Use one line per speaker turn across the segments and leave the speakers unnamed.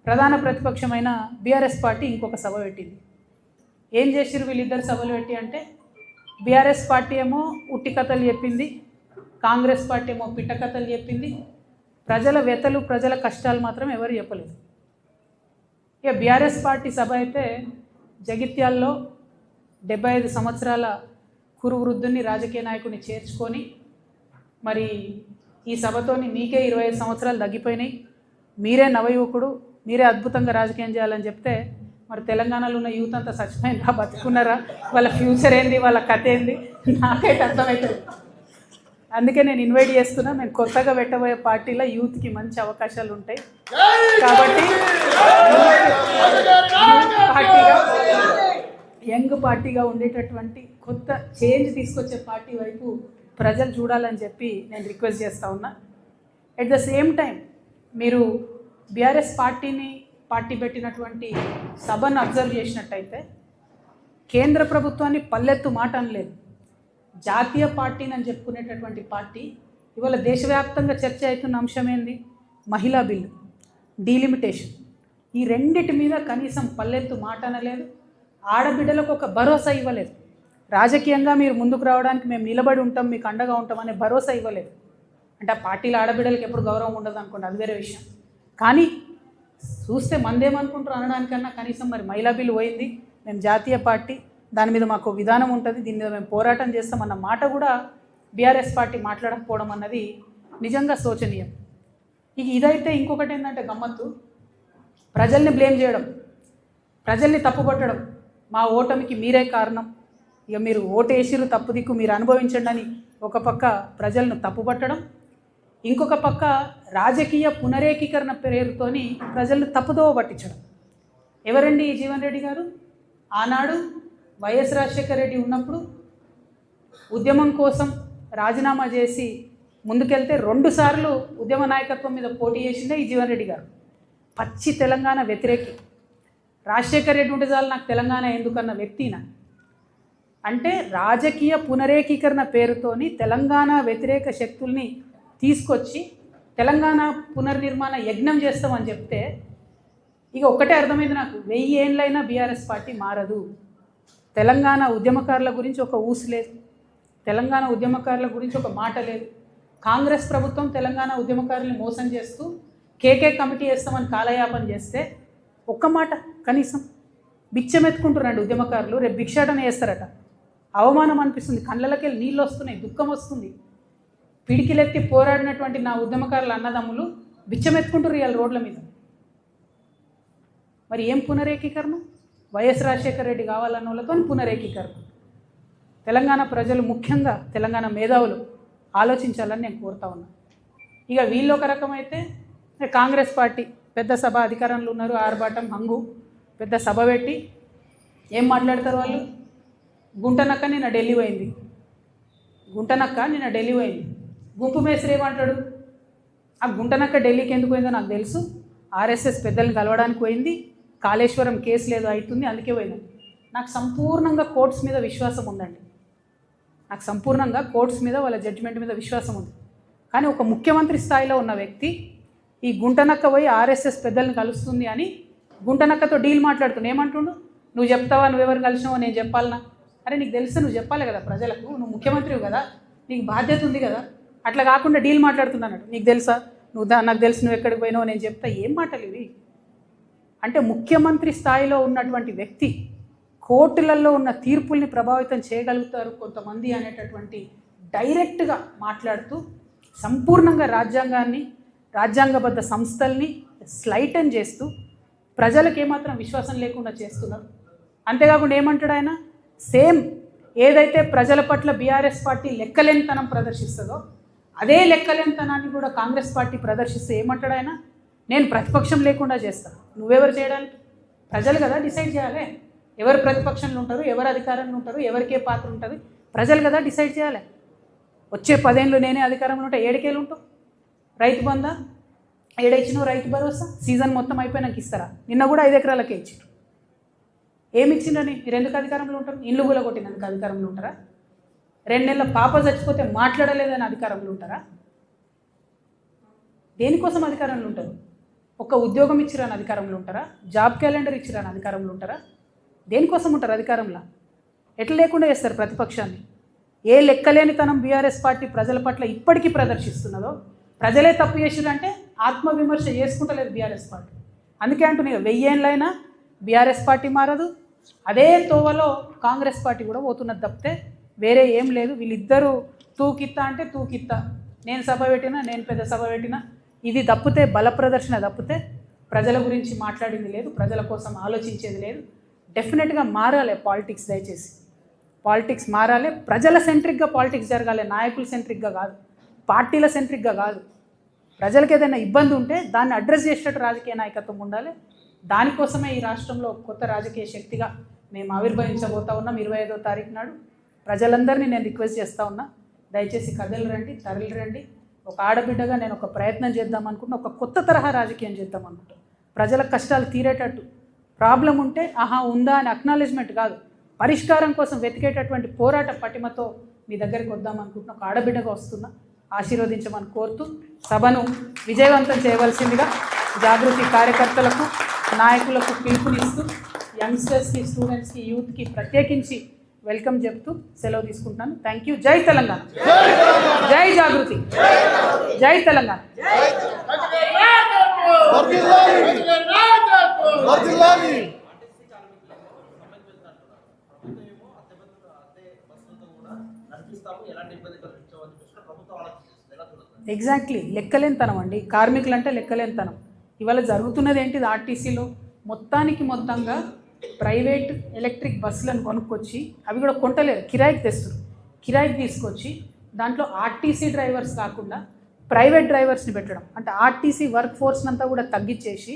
ప్రధాన ప్రతిపక్షమైన BRS party ఇంకొక సభ పెట్టింది. ఏం చేసిరు వీళ్ళిద్దరు సభలు పెట్టి అంటే, బీఆర్ఎస్ పార్టీ ఏమో ఉట్టి కథలు చెప్పింది, కాంగ్రెస్ పార్టీ ఏమో పిట్ట కథలు చెప్పింది. ప్రజల వ్యతలు ప్రజల కష్టాలు మాత్రం ఎవరు చెప్పలేదు. ఇక బీఆర్ఎస్ పార్టీ సభ అయితే జగిత్యాల్లో 75 సంవత్సరాల కురు వృద్ధుని రాజకీయ నాయకుడిని చేర్చుకొని, మరి ఈ సభతోని మీకే 25 సంవత్సరాలు తగ్గిపోయినాయి, మీరే నవయువకుడు, మీరే అద్భుతంగా రాజకీయం చేయాలని చెప్తే, మరి తెలంగాణలో ఉన్న యూత్ అంతా చచ్చిపోయిందా, బతుకున్నారా, వాళ్ళ ఫ్యూచర్ ఏంది, వాళ్ళ కథ ఏంది, నాకైతే అర్థమవుతుంది. అందుకే నేను ఇన్వైట్ చేస్తున్నా. నేను కొత్తగా పెట్టబోయే పార్టీలో యూత్కి మంచి అవకాశాలు ఉంటాయి కాబట్టి యంగ్ పార్టీగా ఉండేటటువంటి కొత్త చేంజ్ తీసుకొచ్చే పార్టీ వైపు ప్రజలు చూడాలని చెప్పి నేను రిక్వెస్ట్ చేస్తూ ఉన్నా. ఎట్ ద సేమ్ టైం మీరు బీఆర్ఎస్ పార్టీ పెట్టినటువంటి సభను అబ్జర్వ్ చేసినట్టయితే కేంద్ర ప్రభుత్వాన్ని పల్లెత్తు మాట అనలేదు. జాతీయ పార్టీని అని చెప్పుకునేటటువంటి పార్టీ ఇవాళ దేశవ్యాప్తంగా చర్చ అవుతున్న అంశం ఏంది? మహిళా బిల్లు, డీలిమిటేషన్. ఈ రెండిటి మీద కనీసం పల్లెత్తు మాట అనలేదు. ఆడబిడ్డలకు ఒక భరోసా ఇవ్వలేదు. రాజకీయంగా మీరు ముందుకు రావడానికి మేము నిలబడి ఉంటాం, మీకు అండగా ఉంటాం అనే భరోసా ఇవ్వలేదు. అంటే ఆ పార్టీలో ఆడబిడ్డలకు ఎప్పుడు గౌరవం ఉండదు అనుకోండి, అది వేరే విషయం. కానీ చూస్తే మందేమనుకుంటారు అనడానికన్నా కనీసం మరి మహిళా బిల్లు పోయింది, మేము జాతీయ పార్టీ, దాని మీద మాకు విధానం ఉంటుంది, దీని మీద మేము పోరాటం చేస్తామన్న మాట కూడా బీఆర్ఎస్ పార్టీ మాట్లాడకపోవడం అన్నది నిజంగా శోచనీయం. ఇదైతే ఇంకొకటి ఏంటంటే గమ్మత్తు, ప్రజల్ని బ్లేమ్ చేయడం, ప్రజల్ని తప్పుపట్టడం. మా ఓటమికి మీరే కారణం, ఇక మీరు ఓటేసిరు తప్పు దిక్కు మీరు అనుభవించండి అని ఒక పక్క ప్రజలను తప్పుపట్టడం, ఇంకొక పక్క రాజకీయ పునరేకీకరణ పేరుతోని ప్రజలను తప్పుదోవ పట్టించడం. ఎవరండి ఈ జీవన్ రెడ్డి గారు? ఆనాడు వైఎస్ రాజశేఖర రెడ్డి ఉన్నప్పుడు ఉద్యమం కోసం రాజీనామా చేసి ముందుకెళ్తే 2 సార్లు ఉద్యమ నాయకత్వం మీద పోటీ చేసిందే ఈ జీవన్ రెడ్డి గారు. పచ్చి తెలంగాణ వ్యతిరేకి. రాజశేఖర రెడ్డి ఉంటే చాలు నాకు తెలంగాణ ఎందుకన్న వ్యక్తిన. అంటే రాజకీయ పునరేకీకరణ పేరుతోని తెలంగాణ వ్యతిరేక శక్తుల్ని తీసుకొచ్చి తెలంగాణ పునర్నిర్మాణ యజ్ఞం చేస్తామని చెప్తే ఇక ఒక్కటే అర్థమైంది నాకు, 1000 ఏళ్ళైనా బీఆర్ఎస్ పార్టీ మారదు. తెలంగాణ ఉద్యమకారుల గురించి ఒక ఊసు లేదు, తెలంగాణ ఉద్యమకారుల గురించి ఒక మాట లేదు. కాంగ్రెస్ ప్రభుత్వం తెలంగాణ ఉద్యమకారుల్ని మోసం చేస్తూ కేకే కమిటీ వేస్తామని కాలయాపన చేస్తే ఒక్క మాట కనీసం బిచ్చమెత్తుకుంటున్నారండి ఉద్యమకారులు. రేపు భిక్షాటన చేస్తారట. అవమానం అనిపిస్తుంది, కళ్ళకి నీళ్ళు వస్తున్నాయి, దుఃఖం వస్తుంది. పిడికిలెత్తి పోరాడినటువంటి నా ఉద్యమకారుల అన్నదమ్ములు బిచ్చమెత్తుకుంటారు ఇవాళ రోడ్ల మీద. మరి ఏం పునరేకీకరణ? వైఎస్ రాజశేఖర రెడ్డి కావాలన్న వాళ్ళతో పునరేకీకరణ. తెలంగాణ ప్రజలు, ముఖ్యంగా తెలంగాణ మేధావులు ఆలోచించాలని నేను కోరుతా ఉన్నా. ఇక వీళ్ళు ఒక రకమైతే కాంగ్రెస్ పార్టీ పెద్ద సభ, అధికారంలో ఉన్నారు, ఆర్భాటం హంగు, పెద్ద సభ పెట్టి ఏం మాట్లాడతారు వాళ్ళు? గుంటనక్క నిన్న ఢిల్లీ పోయింది, గుంటనక్క నిన్న ఢిల్లీ పోయింది. గుంపు మేస్త్రి ఏమంటాడు? ఆ గుంటనక్క ఢిల్లీకి ఎందుకు పోయిందో నాకు తెలుసు, ఆర్ఎస్ఎస్ పెద్దల్ని కలవడానికి పోయింది, కాళేశ్వరం కేసులు ఏదో అవుతుంది అందుకే పోయింది. నాకు సంపూర్ణంగా కోర్ట్స్ మీద విశ్వాసం ఉందండి, నాకు సంపూర్ణంగా కోర్ట్స్ మీద వాళ్ళ జడ్జిమెంట్ మీద విశ్వాసం ఉంది. కానీ ఒక ముఖ్యమంత్రి స్థాయిలో ఉన్న వ్యక్తి ఈ గుంటనక్క పోయి ఆర్ఎస్ఎస్ పెద్దల్ని కలుస్తుంది అని గుంటనక్కతో డీల్ మాట్లాడుతున్నాడు. ఏమంటుండు? నువ్వు చెప్తావా, నువ్వెవరు కలిసినావో నేను చెప్పాలనా? అరే నీకు తెలిస్తే నువ్వు చెప్పాలి కదా ప్రజలకు, నువ్వు ముఖ్యమంత్రివి కదా, నీకు బాధ్యత ఉంది కదా. అట్లా కాకుండా డీల్ మాట్లాడుతున్నాడు. నీకు తెలుసా, నాకు తెలుసు నువ్వు ఎక్కడికి పోయినావో నేను చెప్తా. ఏం మాటలు ఇవి? అంటే ముఖ్యమంత్రి స్థాయిలో ఉన్నటువంటి వ్యక్తి కోర్టులలో ఉన్న తీర్పుల్ని ప్రభావితం చేయగలుగుతారు కొంతమంది అనేటటువంటి డైరెక్ట్గా మాట్లాడుతూ సంపూర్ణంగా రాజ్యాంగాన్ని, రాజ్యాంగబద్ధ సంస్థల్ని స్లైటన్ చేస్తూ ప్రజలకు ఏమాత్రం విశ్వాసం లేకుండా చేస్తున్నారు. అంతేకాకుండా ఏమంటాడు ఆయన? సేమ్ ఏదైతే ప్రజల పట్ల బీఆర్ఎస్ పార్టీ లెక్కలేనితనం ప్రదర్శిస్తుందో అదే లెక్కలేనితనాన్ని కూడా కాంగ్రెస్ పార్టీ ప్రదర్శిస్తే ఏమంటాడు ఆయన? నేను ప్రతిపక్షం లేకుండా చేస్తాను. నువ్వెవరు చేయడానికి? ప్రజలు కదా డిసైడ్ చేయాలి ఎవరు ప్రతిపక్షంలో ఉంటారు, ఎవరు అధికారంలో ఉంటారు, ఎవరికే పాత్ర ఉంటుంది. ప్రజలు కదా డిసైడ్ చేయాలి. వచ్చే 10 ఏళ్ళు నేనే అధికారంలో ఉంటే 7 ఉంటావు. రైతు బంధా ఏడైచ్చినావు, రైతు భరోసా సీజన్ మొత్తం అయిపోయినాక ఇస్తారా? నిన్న కూడా 5 ఎకరాలకే ఇచ్చారు. ఏమి ఇచ్చిండని? మీరు ఎందుకు అధికారంలో ఉంటారు? ఇల్లు కూడా కొట్టినందుకు అధికారంలో ఉంటారా? 2 నెలల పాప చచ్చిపోతే మాట్లాడలేదని అధికారంలో ఉంటారా? దేనికోసం అధికారంలో ఉంటారు? ఒక ఉద్యోగం ఇచ్చిరాని అధికారంలో ఉంటారా? జాబ్ క్యాలెండర్ ఇచ్చిరాని అధికారంలో ఉంటారా? దేనికోసం ఉంటారు అధికారంలో? ఎట్లా లేకుండా చేస్తారు ప్రతిపక్షాన్ని? ఏ లెక్కలేనితనం బీఆర్ఎస్ పార్టీ ప్రజల పట్ల ఇప్పటికీ ప్రదర్శిస్తున్నదో, ప్రజలే తప్పు చేసిరంటే ఆత్మవిమర్శ చేసుకుంటలేదు బీఆర్ఎస్ పార్టీ. అందుకే అంటున్నాయి 1000 ఏళ్ళైనా బీఆర్ఎస్ పార్టీ మారదు, అదే తోవలో కాంగ్రెస్ పార్టీ కూడా పోతున్నది తప్పితే వేరే ఏం లేదు. వీళ్ళిద్దరూ తూకిత్తా అంటే తూకిత్తా, నేను సభ పెట్టినా, నేను పెద్ద సభ పెట్టినా, ఇది తప్పితే బల ప్రదర్శన తప్పితే ప్రజల గురించి మాట్లాడింది లేదు, ప్రజల కోసం ఆలోచించేది లేదు. డెఫినెట్గా మారాలి పాలిటిక్స్. దయచేసి పాలిటిక్స్ మారాలి, ప్రజల సెంట్రిక్గా పాలిటిక్స్ జరగాలి, నాయకుల సెంట్రిక్గా కాదు, పార్టీల సెంట్రిక్గా కాదు. ప్రజలకు ఏదైనా ఇబ్బంది ఉంటే దాన్ని అడ్రస్ చేసేటట్టు రాజకీయ నాయకత్వం ఉండాలి. దానికోసమే ఈ రాష్ట్రంలో కొత్త రాజకీయ శక్తిగా మేము ఆవిర్భవించబోతా ఉన్నాం. 25వ తారీఖు నాడు ప్రజలందరినీ నేను రిక్వెస్ట్ చేస్తూ ఉన్నా, దయచేసి కథలు రండి, తరలి రండి. ఒక ఆడబిడ్డగా నేను ఒక ప్రయత్నం చేద్దాం అనుకుంటున్నా, ఒక కొత్త తరహా రాజకీయం చేద్దాం అనుకుంటున్నాను. ప్రజల కష్టాలు తీరేటట్టు, ప్రాబ్లం ఉంటే ఆహా ఉందా అని అక్నాలెడ్జ్మెంట్ కాదు, పరిష్కారం కోసం వెతికేటటువంటి పోరాట పటిమతో మీ దగ్గరికి వద్దాం అనుకుంటున్నా. ఒక ఆడబిడ్డగా వస్తున్నా, ఆశీర్వదించమని కోరుతూ సభను విజయవంతం చేయవలసిందిగా జాగృతి కార్యకర్తలకు, నాయకులకు పిలుపునిస్తూ యంగ్స్టర్స్కి, స్టూడెంట్స్కి, యూత్కి ప్రత్యేకించి వెల్కమ్ చెప్తూ సెలవు తీసుకుంటున్నాను. Thank you. జై తెలంగాణ, జై జాగృతి, జై తెలంగాణ. ఎగ్జాక్ట్లీ, లెక్కలేనితనం అండి. కార్మికులు అంటే లెక్కలేనితనం. ఇవాళ జరుగుతున్నది ఏంటిది? ఆర్టీసీలో మొత్తంగా ప్రైవేట్ ఎలక్ట్రిక్ బస్సులను కొనుక్కొచ్చి, అవి కూడా కొంటలేరు, కిరాయికి తెస్తారు. కిరాయికి తీసుకొచ్చి దాంట్లో ఆర్టీసీ డ్రైవర్స్ కాకుండా ప్రైవేట్ డ్రైవర్స్ని పెట్టడం, అంటే ఆర్టీసీ వర్క్ ఫోర్స్ని అంతా కూడా తగ్గించేసి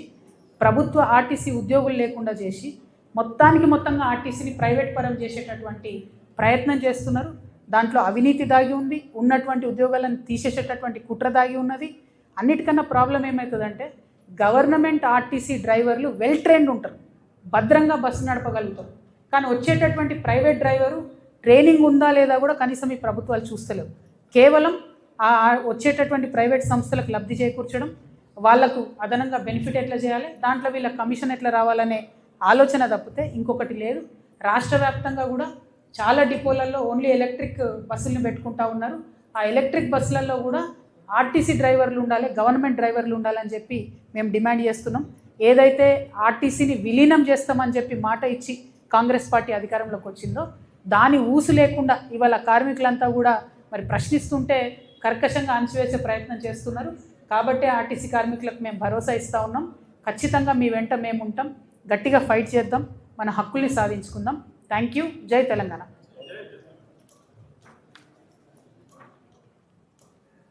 ప్రభుత్వ ఆర్టీసీ ఉద్యోగులు లేకుండా చేసి మొత్తంగా ఆర్టీసీని ప్రైవేట్ పరం చేసేటటువంటి ప్రయత్నం చేస్తున్నారు. దాంట్లో అవినీతి దాగి ఉంది, ఉన్నటువంటి ఉద్యోగాలను తీసేసేటటువంటి కుట్ర దాగి ఉన్నది. అన్నిటికన్నా ప్రాబ్లం ఏమవుతుందంటే గవర్నమెంట్ ఆర్టీసీ డ్రైవర్లు వెల్ ట్రైన్డ్ ఉంటారు, భద్రంగా బస్సు నడపగలుగుతారు. కానీ వచ్చేటటువంటి ప్రైవేట్ డ్రైవరు ట్రైనింగ్ ఉందా లేదా కూడా కనీసం ఈ ప్రభుత్వాలు చూస్తలేవు. కేవలం ఆ వచ్చేటటువంటి ప్రైవేట్ సంస్థలకు లబ్ధి చేకూర్చడం, వాళ్లకు అదనంగా బెనిఫిట్ ఎట్లా చేయాలి, దాంట్లో వీళ్ళ కమిషన్ ఎట్లా రావాలనే ఆలోచన తప్పితే ఇంకొకటి లేదు. రాష్ట్ర వ్యాప్తంగా కూడా చాలా డిపోలలో ఓన్లీ ఎలక్ట్రిక్ బస్సులను పెట్టుకుంటా ఉన్నారు. ఆ ఎలక్ట్రిక్ బస్సులలో కూడా ఆర్టీసీ డ్రైవర్లు ఉండాలి, గవర్నమెంట్ డ్రైవర్లు ఉండాలని చెప్పి మేము డిమాండ్ చేస్తున్నాం. ఏదైతే ఆర్టీసీని విలీనం చేస్తామని చెప్పి మాట ఇచ్చి కాంగ్రెస్ పార్టీ అధికారంలోకి వచ్చిందో దాని ఊసు లేకుండా ఇవాళ కార్మికులంతా కూడా మరి ప్రశ్నిస్తుంటే కర్కశంగా అణచివేసే ప్రయత్నం చేస్తున్నారు. కాబట్టి ఆర్టీసీ కార్మికులకు మేము భరోసా ఇస్తూ ఉన్నాం, ఖచ్చితంగా మీ వెంట మేము ఉంటాం, గట్టిగా ఫైట్ చేద్దాం, మన హక్కుల్ని సాధించుకుందాం. Thank you. జై తెలంగాణ.